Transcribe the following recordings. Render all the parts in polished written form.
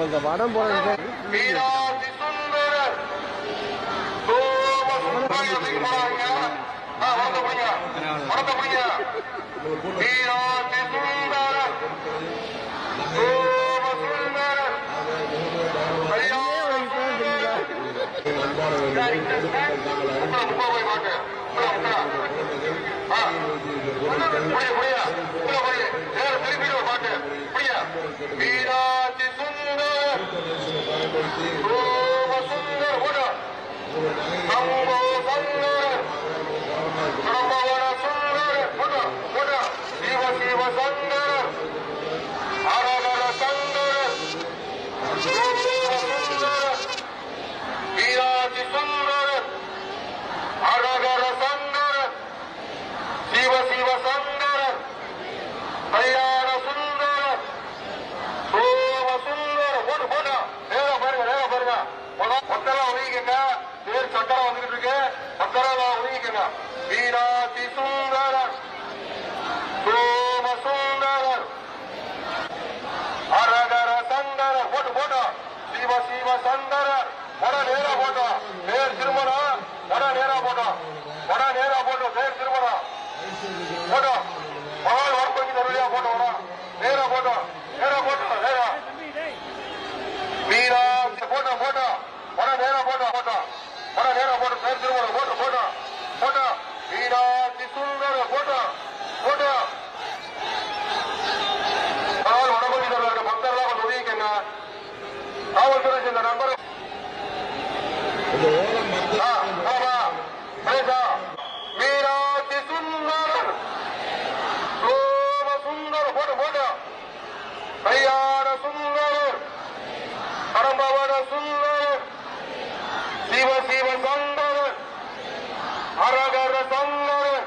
இந்த வடம் போன வீராதி சுந்தரர் சோம சுந்தரர் அரகர சந்தரர் போட்டு போட்டோம் சிவ சிவ சந்தரர் வட நேரா போட்டோம் பேர் திருமணம் வட நேரா போட்டோம் வட நேரா போட்டோம் பேர் திருமணம் போட்டோம் மகால் வார்த்தைக்கு தருவியா போட்டோம் நேரா போட்டோம் நேரா போட்டோம் நேரா வீராதி போட்டோம் போட்டோம் வட நேரா போட்டோம் போட்டோம் வட நேரா போட்டோம் பேர் திருமணம் போட்டோம் போட்டோம் போட்டோம் வீராதி சுந்தர போட்டோம் போட்டோம் வடபகுதியில் பக்தர்களாக கொஞ்சம் ஒதுக்கிக்கங்க. காவல்துறை இந்த நம்பர் வீராதி சுந்தரர் சோம சுந்தர் போட்டு போட்டோம் கல்யாண சுந்தரர் கடம்பவன சுந்தரர் சிவ சிவ சந்தரர் அரகர சந்தரர்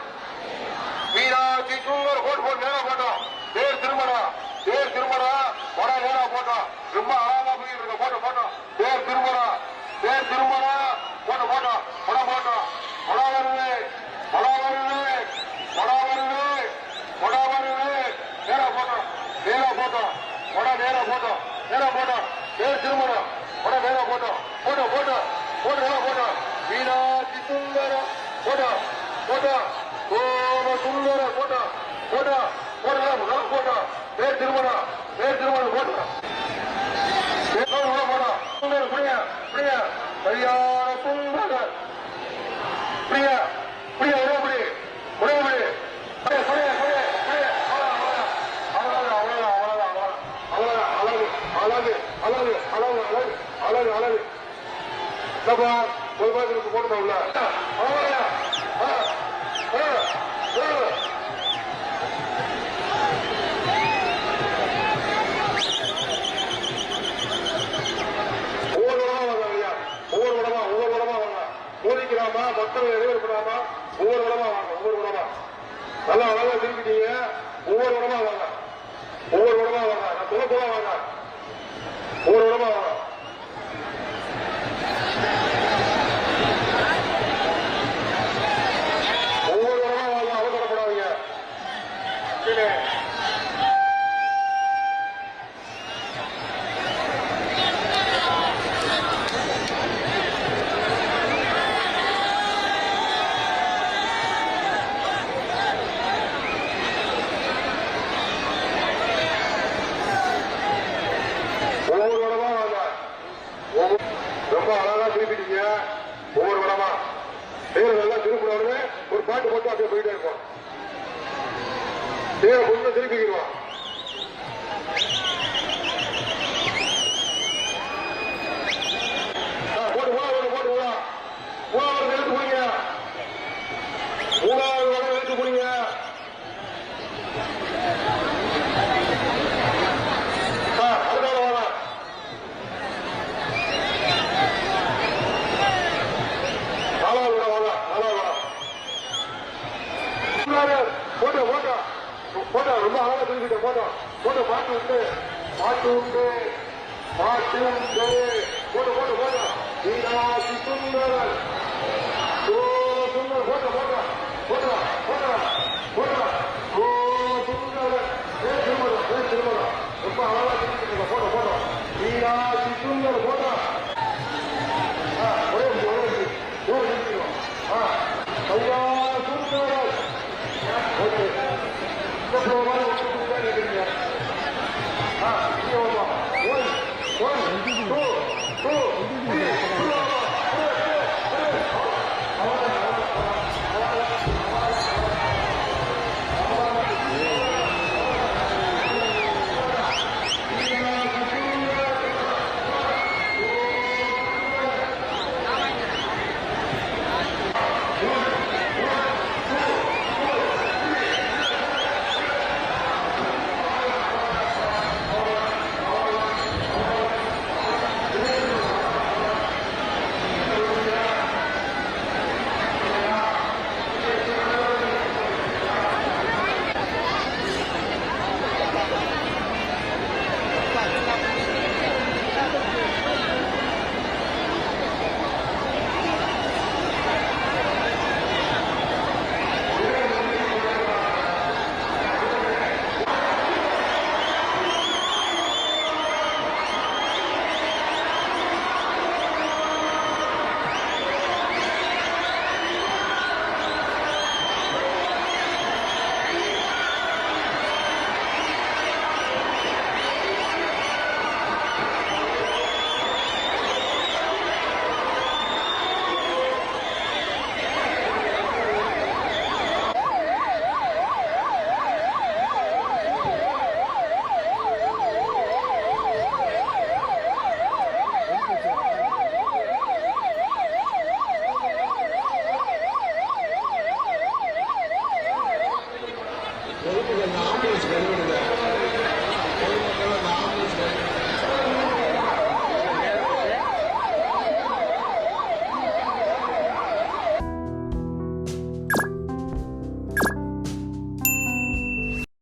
வீராதி சுந்தர் போட்டு போட்டு நேரம் போட்டோம் பேர் திருமணம் பேர் திருமணம் வட நேரம் போட்டோம் ரொம்ப அழகா போயிட்டு இருக்க போட்டு போட்டோம் பேர் திருமணம் பேர் திருமணம் போட்டு போட்டோம் படம் போட்டோம் படம் வருது படம் வருது படம் வருது படம் வருது நேரம் போட்டோம் நேரம் போட்டோம் வட நேரம் போட்டோம் நேரம் போட்டோம் பேர் திருமணம் வட நேரம் போட்டோம் போட்டோம் போட்டோம் போட்டு நேரம் போட்டோம் வீராதி சுந்தரம் போட்டோம் போட்டோம் சோம சுந்தரம் போட்டோம் போட்டோம் போட்டோம் போட்டோம் பேர் திருமணம் பேர் திருமணம் போட்டோம் போட்டோம் சுந்தரம் பிரியா பிரியா கல்யாண சுந்தரர் பிரியா பிரியா உடம்புடி உடம்புடி அழகு அழகு அழகு அழகு அழகு அழகு ஒரு பாத்திரத்துக்கு போட்டு உள்ள மக்கள் எதிர்பார்க்கலாமா ஒவ்வொரு இடமா வாங்க ஒவ்வொரு இடமா நல்லா அழகா திருப்பிட்டீங்க ஒவ்வொரு இடமா வாங்க ஒவ்வொரு இடமா வாங்க நான் சொல்ல போல வாங்க ஒவ்வொரு இடமா வாங்க ஒவ்வொரு இடமா வாங்க அவசரப்படாதீங்க ரொம்ப அழகா திருப்பிட்டீங்க ஒவ்வொரு இடமா தேர் நல்லா திருப்பினோடனே ஒரு பாட்டு போட்டு அப்படியே போயிட்டே இருப்போம் தேரை கொஞ்சம் திருப்பிக்கிறோம் போட்டு போட்டு போட்டு மீனாட்சி சுந்தரன் சுந்தர் போட்டு போட்டு போட்டா போட்டா போட்டா சுந்தரன் திருமணம் ரொம்ப அழகா photo photo Meenakshi Sundar photo